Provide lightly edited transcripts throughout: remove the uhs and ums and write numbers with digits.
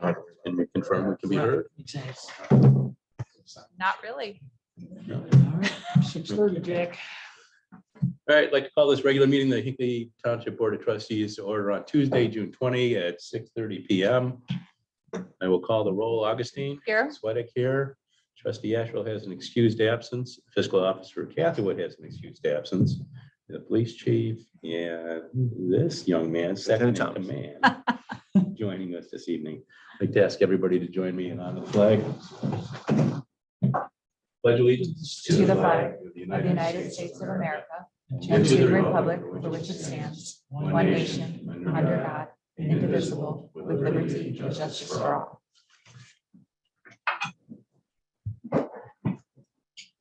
Can we confirm we can be heard? Exactly. Not really. All right, 6:30, Jack. All right, I'd like to call this regular meeting, of the Hinckley Township Board of Trustees to order on Tuesday, June 20 at 6:30 PM. I will call the roll. Augustine. Here. Sweattick here. Trustee Asheville has an excused absence. Fiscal Officer Catherwood has an excused absence. The police chief and this young man, second in command, joining us this evening. I'd like to ask everybody to join me in honor of the flag. Pledge allegiance To the flag of the United States of America and to the republic for which it stands, one nation, under God, indivisible, with liberty and justice for all.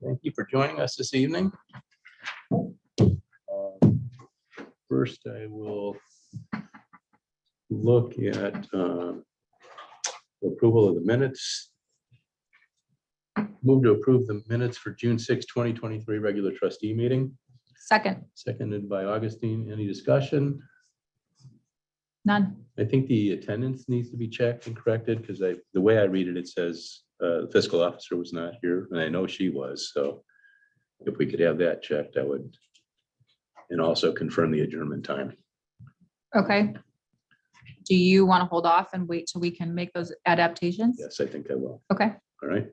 Thank you for joining us this evening. First, I will look at approval of the minutes. Move to approve the minutes for June 6, 2023 regular trustee meeting, Second, seconded by Augustine. Any discussion? none. I think the attendance needs to be checked and corrected because the way I read it, it says the fiscal officer was not here, and I know she was. So if we could have that checked, I would. And also confirm the adjournment time. Okay. Do you want to hold off and wait till we can make those adaptations? Yes, I think I will. Okay. All right.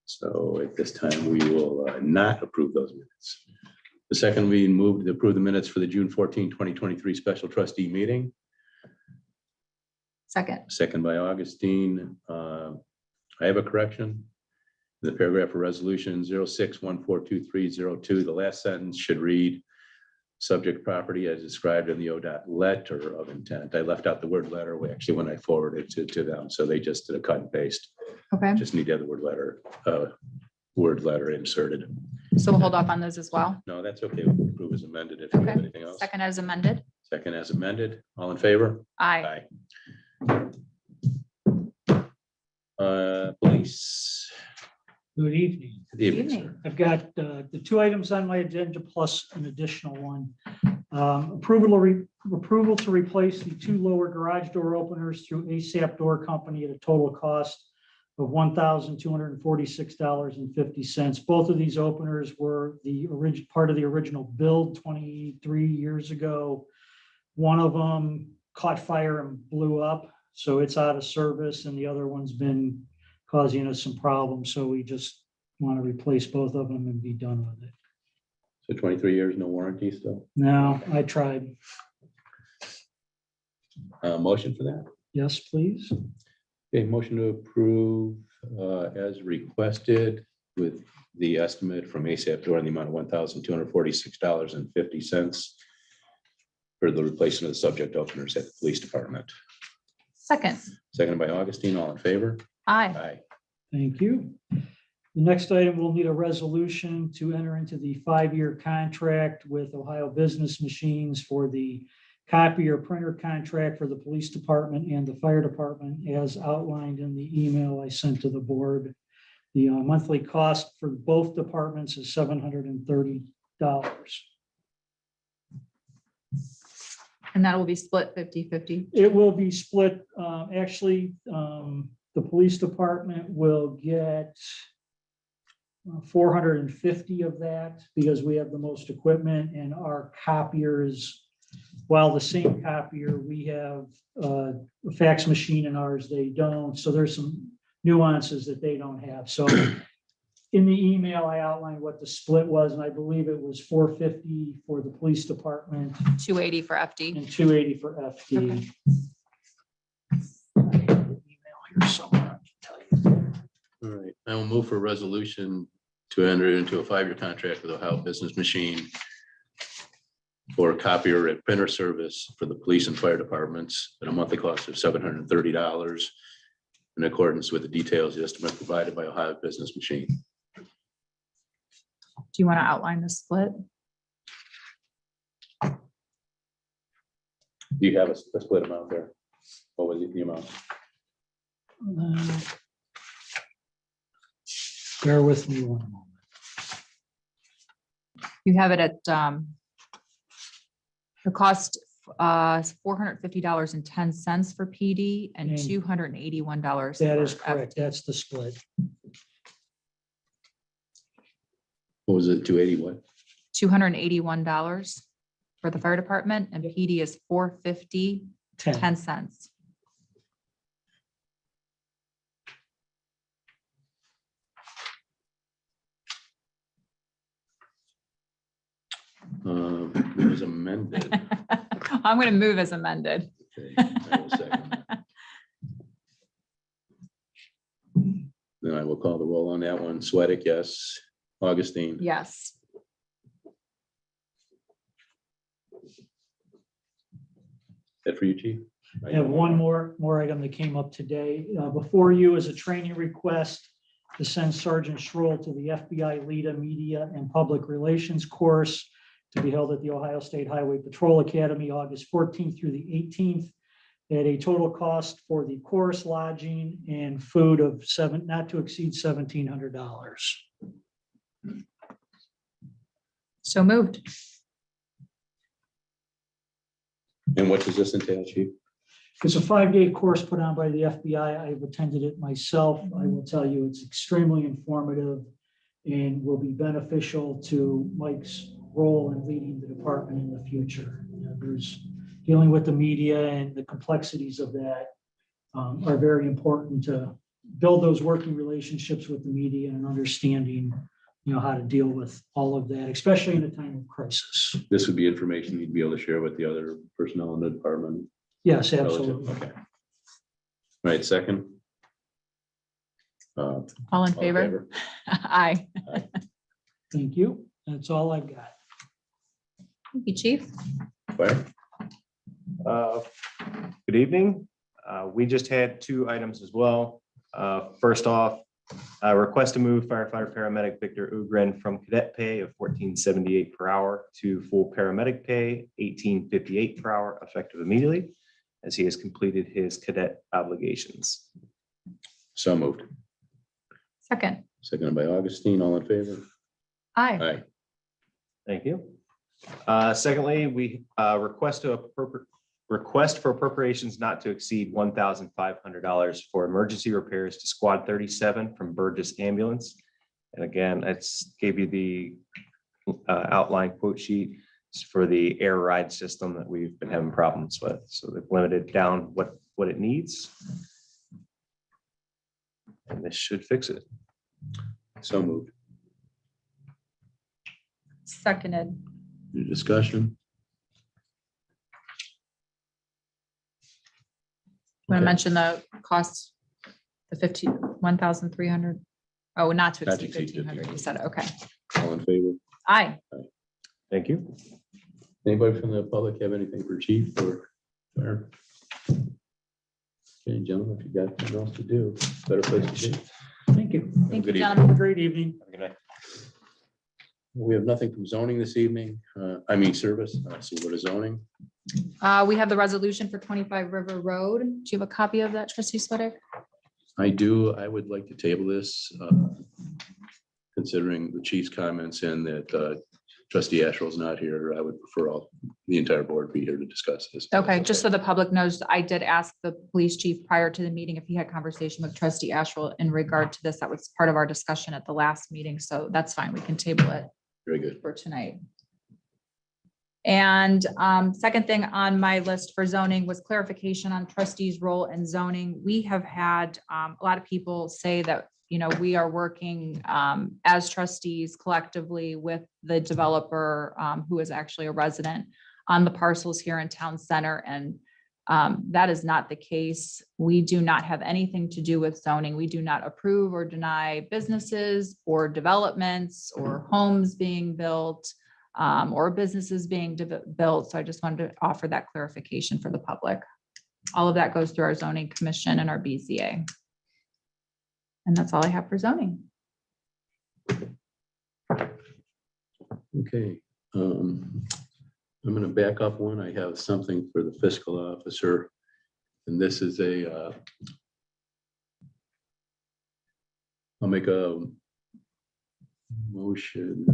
So at this time, we will not approve those minutes. The second, we moved to approve the minutes for the June 14, 2023 special trustee meeting. Second, Second by Augustine. I have a correction. The paragraph of resolution 06142302, the last sentence should read subject property as described in the ODOT letter of intent. I left out the word letter. We actually, when I forwarded it to them, so they just did a cut and paste. okay. Just need to have the word letter inserted. So we'll hold off on those as well. No, that's okay. We can approve as amended if you have Okay. anything else. Second as amended. Second as amended. All in favor? Aye. Police. Good evening. Good evening, Evening. sir. I've got the two items on my agenda plus an additional one. Approval to replace the two lower garage door openers through ASAP Door Company at a total cost of $1,246.50. Both of these openers were part of the original build 23 years ago. One of them caught fire and blew up, so it's out of service, and the other one's been causing us some problems. So we just want to replace both of them and be done with it. So 23 years, no warranty still. No, I tried. Motion for that? Yes, please. Okay, motion to approve as requested with the estimate from ASAP Door in the amount of $1,246.50 for the replacement of the subject openers at the police department. Second, Seconded by Augustine. All in favor? aye. Aye. Thank you. The next item, we'll need a resolution to enter into the 5-year contract with Ohio Business Machines for the copier printer contract for the police department and the fire department as outlined in the email I sent to the board. The monthly cost for both departments is $730. And that will be split 50-50. It will be split. Actually, the police department will get 450 of that because we have the most equipment, and our copiers, while the same copier, we have a fax machine in ours, they don't. So there's some nuances that they don't have. So in the email, I outlined what the split was, and I believe it was 450 for the police department 280 for FD. and 280 for FD. Okay. Email here somewhere, I can tell you. All right, I will move for a resolution to enter into a 5-year contract with Ohio Business Machine for copier and printer service for the police and fire departments at a monthly cost of $730 in accordance with the details estimate provided by Ohio Business Machine. Do you want to outline the split? Do you have a split amount there? What was the amount? Bear with me one moment. You have it at the cost $450.10 for PD and And $281. That is for correct. FT. That's the split. What was it, 280 what? $281 for the fire department, and PD is $450.10. 10. It was amended. I'm going to move as amended. Okay, I will second that. Then I will call the roll on that one. Sweattick, yes. Augustine. Yes. That for you, chief? I have one more item that came up today. Before you is a training request to send Sergeant Schroll to the FBI LEDA Media and Public Relations course to be held at the Ohio State Highway Patrol Academy, August 14th through the 18th, at a total cost for the course, lodging, and food of not to exceed $1,700. So moved. And what does this entail, chief? It's a 5-day course put on by the FBI. I've attended it myself. I will tell you, it's extremely informative and will be beneficial to Mike's role in leading the department in the future. There's dealing with the media, and the complexities of that are very important to build those working relationships with the media and understanding, how to deal with all of that, especially in a time of crisis. This would be information you'd be able to share with the other personnel in the department. Yes, absolutely. Okay. Right, second. All in favor? Aye. Thank you. That's all I've got. Thank you, chief. Fire. Good evening. We just had 2 items as well. First off, request to move firefighter paramedic Victor Ugren from cadet pay of $14.78 per hour to full paramedic pay $18.58 per hour effective immediately, as he has completed his cadet obligations. So moved. Second. Seconded by Augustine. All in favor? Aye. Aye. Thank you. Secondly, we request for appropriations not to exceed $1,500 for emergency repairs to Squad 37 from Burgess Ambulance. And again, I gave you the outline quote sheet for the air ride system that we've been having problems with. So they've limited down what it needs. And this should fix it. So moved. Seconded. Any discussion? Want to Okay. mention the costs, the 1,300? Oh, not to Not to exceed exceed 1,500. You said it. Okay. All in favor? Aye. Thank you. Anybody from the public have anything for chief or fire? Okay, gentlemen, if you got anything else to do, better place to be. Thank you. Thank you, Good evening. Have a gentlemen. great evening. Have a good night. We have nothing from zoning this evening. Service. So what is zoning? We have the resolution for 25 River Road. Do you have a copy of that, Trustee Swedick? I do. I would like to table this, considering the chief's comments and that Trustee Asherle's not here. I would prefer the entire board be here to discuss this. Okay, just so the public knows, I did ask the police chief prior to the meeting if he had conversation with Trustee Asherle in regard to this. That was part of our discussion at the last meeting, so that's fine. We can table it Very good. for tonight. And second thing on my list for zoning was clarification on trustees' role in zoning. We have had a lot of people say that, we are working as trustees collectively with the developer who is actually a resident on the parcels here in Town Center. And that is not the case. We do not have anything to do with zoning. We do not approve or deny businesses or developments or homes being built or businesses being built. So I just wanted to offer that clarification for the public. All of that goes through our zoning commission and our BZA. And that's all I have for zoning. Okay. I'm going to back up one. I have something for the fiscal officer. And this is I'll make a motion.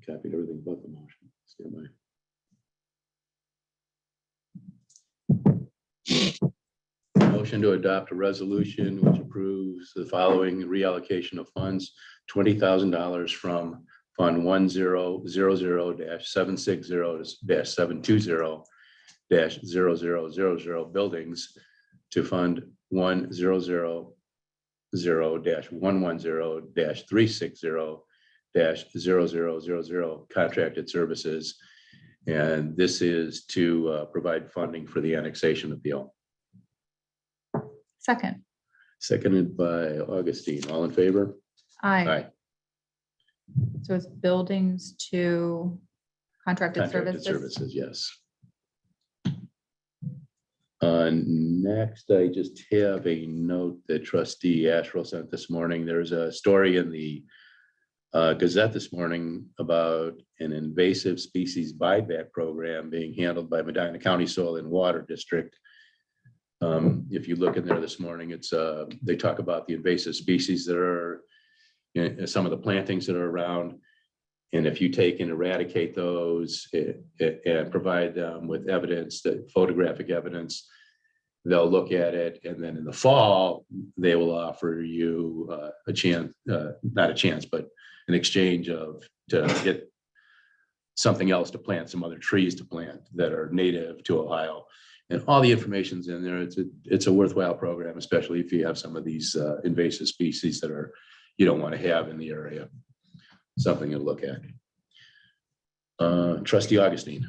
Copied everything but the motion. Stand by. Motion to adopt a resolution which approves the following reallocation of funds, $20,000 from Fund 1000-720-720-0000 buildings to Fund 1000-110-360-0000 contracted services. And this is to provide funding for the annexation appeal. Second. Seconded by Augustine. All in favor? Aye. Aye. So it's buildings to contracted Contracted services. services, yes. Next, I just have a note that trustee Asherle sent this morning. There's a story in the Gazette this morning about an invasive species buyback program being handled by Medina County Soil and Water District. If you look in there this morning, it's they talk about the invasive species that are in some of the plantings that are around. And if you take and eradicate those and provide them with evidence, that photographic evidence, they'll look at it. And then in the fall, they will offer you a chance, not a chance, but an exchange to get something else to plant, some other trees to plant that are native to Ohio. And all the information's in there. It's a worthwhile program, especially if you have some of these invasive species that you don't want to have in the area. Something to look at. Trustee Augustine.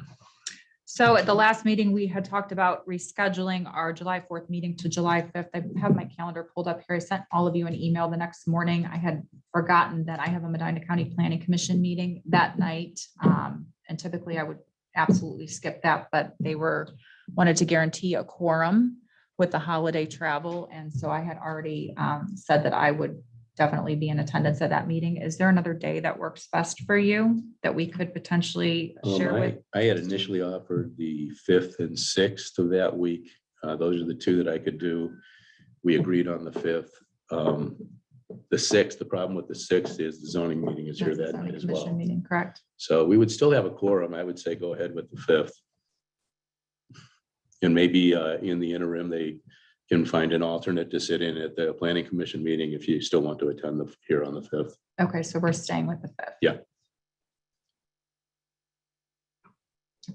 So at the last meeting, we had talked about rescheduling our July 4th meeting to July 5th. I have my calendar pulled up here. I sent all of you an email the next morning. I had forgotten that I have a Medina County Planning Commission meeting that night. And typically I would absolutely skip that, but they wanted to guarantee a quorum with the holiday travel. And so I had already said that I would definitely be in attendance at that meeting. Is there another day that works best for you that we could potentially share with? I had initially offered the 5th and 6th of that week. Those are the two that I could do. We agreed on the 5th. The 6th, the problem with the 6th is the zoning meeting is here That's the that night zoning as commission well. Meeting, correct? So we would still have a quorum. I would say go ahead with the 5th. And maybe in the interim, they can find an alternate to sit in at the planning commission meeting if you still want to attend here on the 5th. Okay, so we're staying with the 5th. Yeah.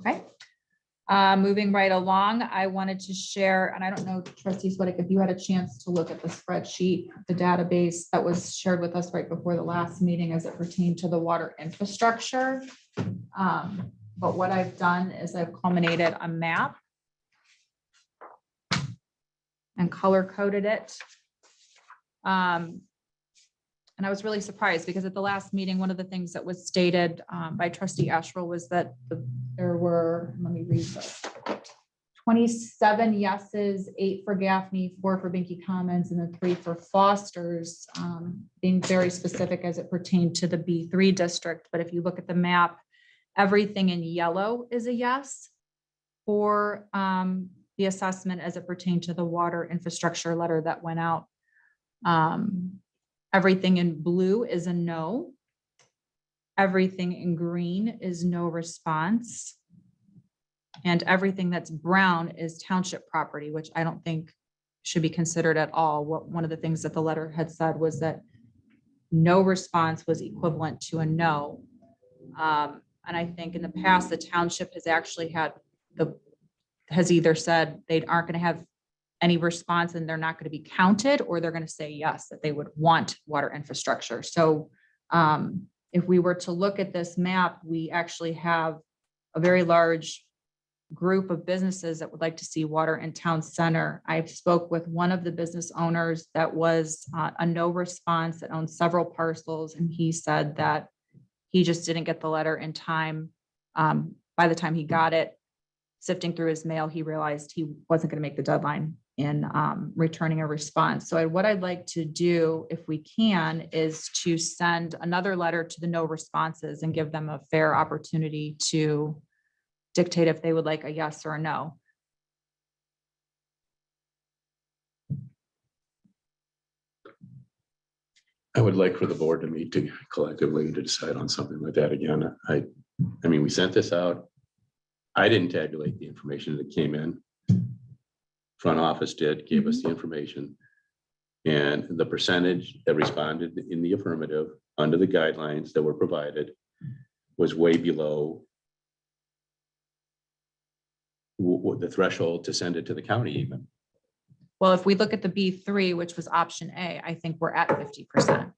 Okay. Moving right along, I wanted to share, and I don't know, Trustee Sweattick, if you had a chance to look at the spreadsheet, the database that was shared with us right before the last meeting as it pertained to the water infrastructure. But what I've done is I've culminated a map and color coded it. And I was really surprised because at the last meeting, one of the things that was stated by Trustee Asherle was that there were, let me read this, 27 yeses, 8 for Gaffney, 4 for Binky Commons, and then 3 for Foster's, being very specific as it pertained to the B3 district. But if you look at the map, everything in yellow is a yes for the assessment as it pertained to the water infrastructure letter that went out. Everything in blue is a no. Everything in green is no response. And everything that's brown is township property, which I don't think should be considered at all. One of the things that the letter had said was that no response was equivalent to a no. And I think in the past, the township has actually has either said they aren't going to have any response and they're not going to be counted, or they're going to say yes, that they would want water infrastructure. So if we were to look at this map, we actually have a very large group of businesses that would like to see water in town center. I spoke with one of the business owners that was a no response that owned several parcels. And he said that he just didn't get the letter in time. By the time he got it, sifting through his mail, he realized he wasn't going to make the deadline in returning a response. So what I'd like to do, if we can, is to send another letter to the no responses and give them a fair opportunity to dictate if they would like a yes or a no. I would like for the board to meet collectively to decide on something like that again. I mean, we sent this out. I didn't tabulate the information that came in. front office did, gave us the information. And the percentage that responded in the affirmative under the guidelines that were provided was way below the threshold to send it to the county even. Well, if we look at the B3, which was option A, I think we're at 50%.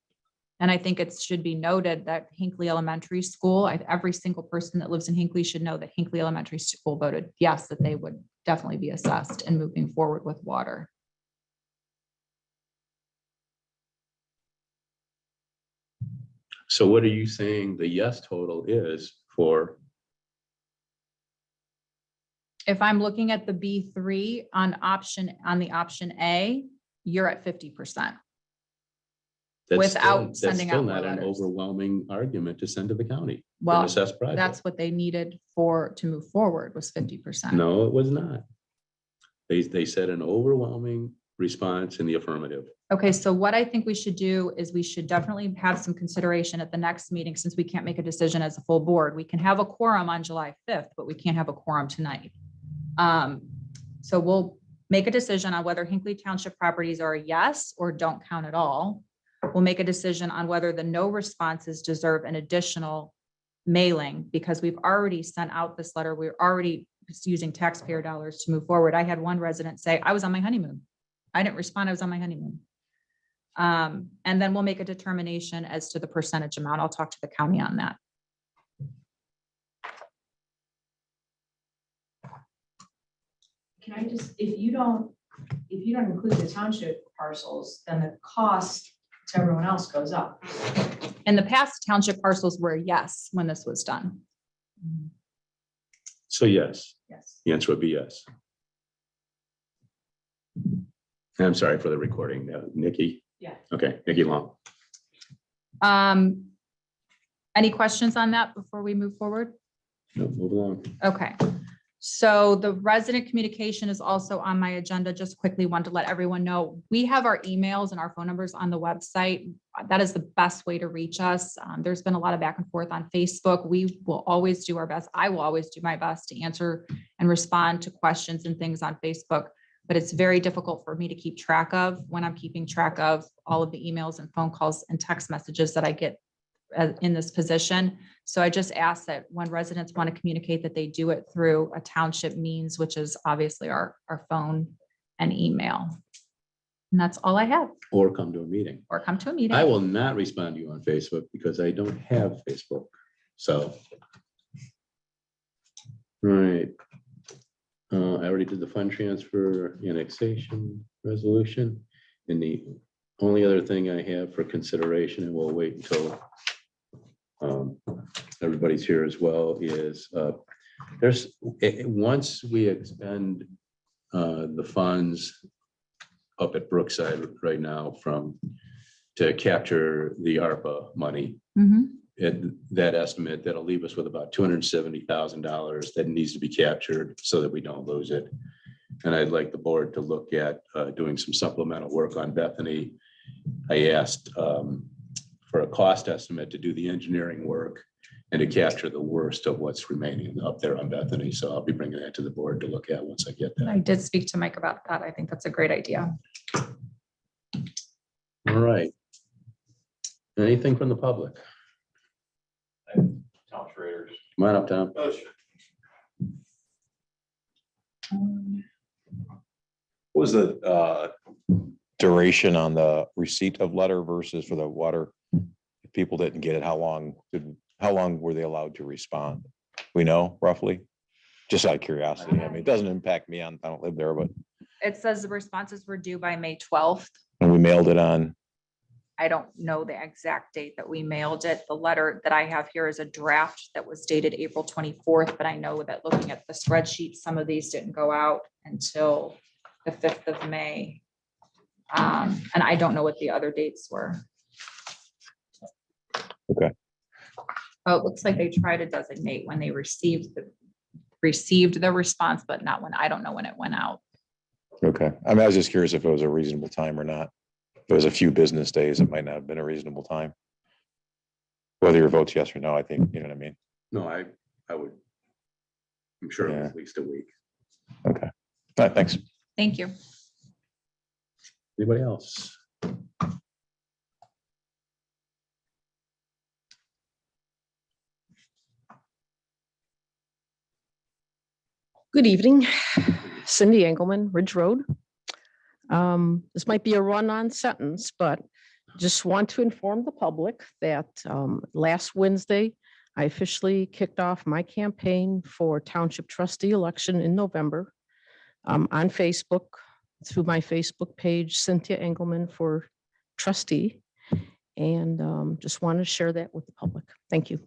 And I think it should be noted that Hinckley Elementary School, every single person that lives in Hinckley should know that Hinckley Elementary School voted yes, that they would definitely be assessed and moving forward with water. So what are you saying the yes total is for? If I'm looking at the B3 on the option A, you're at 50%. Without sending out more That's still not an letters. overwhelming argument to send to the county. For an Well, assessed project. that's what they needed to move forward was 50%. No, it was not. They said an overwhelming response in the affirmative. Okay, so what I think we should do is we should definitely have some consideration at the next meeting, since we can't make a decision as a full board. We can have a quorum on July 5th, but we can't have a quorum tonight. So we'll make a decision on whether Hinckley Township properties are a yes or don't count at all. We'll make a decision on whether the no responses deserve an additional mailing, because we've already sent out this letter. We're already using taxpayer dollars to move forward. I had one resident say, I was on my honeymoon. I didn't respond. I was on my honeymoon. And then we'll make a determination as to the percentage amount. I'll talk to the county on that. Can I just, if you don't include the township parcels, then the cost to everyone else goes up. In the past, township parcels were a yes when this was done. So yes, Yes. the answer would be yes. I'm sorry for the recording, Nikki. Yeah. Okay, Nikki Long. Any questions on that before we move forward? No, move along. Okay, so the resident communication is also on my agenda. Just quickly want to let everyone know, we have our emails and our phone numbers on the website. That is the best way to reach us. There's been a lot of back and forth on Facebook. We will always do our best. I will always do my best to answer and respond to questions and things on Facebook, but it's very difficult for me to keep track of when I'm keeping track of all of the emails and phone calls and text messages that I get in this position. So I just ask that when residents want to communicate, that they do it through a township means, which is obviously our phone and email. And that's all I have, Or come to a meeting. or come to a meeting. I will not respond to you on Facebook because I don't have Facebook. So. All right. I already did the fund transfer annexation resolution. And the only other thing I have for consideration, and we'll wait until everybody's here as well, is once we expend the funds up at Brookside right now to capture the ARPA money, Mhm. that estimate, that'll leave us with about $270,000 that needs to be captured so that we don't lose it. And I'd like the board to look at doing some supplemental work on Bethany. I asked for a cost estimate to do the engineering work and to capture the worst of what's remaining up there on Bethany. So I'll be bringing that to the board to look at once I get I that. did speak to Mike about that. I think that's a great idea. All right. Anything from the public? Tom Schrader's. Come on up, Tom. What was the duration on the receipt of letter versus for the water? If people didn't get it, how long were they allowed to respond? We know roughly? Just out of curiosity. I mean, it doesn't impact me I don't live there, but It says the responses were due by May 12th. when we mailed it on, I don't know the exact date that we mailed it. The letter that I have here is a draft that was dated April 24th, but I know that looking at the spreadsheet, some of these didn't go out until the 5th of May. And I don't know what the other dates were. Okay. Oh, it looks like they try to designate when they received the response, but not when, I don't know when it went out. okay. I mean, I was just curious if it was a reasonable time or not. If it was a few business days, it might not have been a reasonable time. Whether your vote's yes or no, I think, you know what I mean? No, I would. I'm sure it was Yeah. at least a week. Okay. All right, thanks. Thank you. Anybody else? Good evening, Cindy Engelman, Ridge Road. This might be a run-on sentence, but just want to inform the public that last Wednesday, I officially kicked off my campaign for Township Trustee election in November on Facebook, through my Facebook page, Cynthia Engelman for Trustee. And just want to share that with the public. Thank you.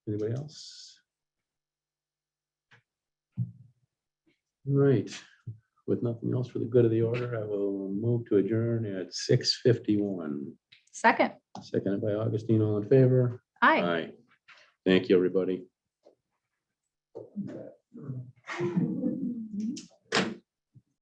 Anybody else? All right, with nothing else for the good of the order, I will move to adjourn at 6:51. Second. Seconded by Augustine, all in favor? Aye. Aye. Thank you, everybody.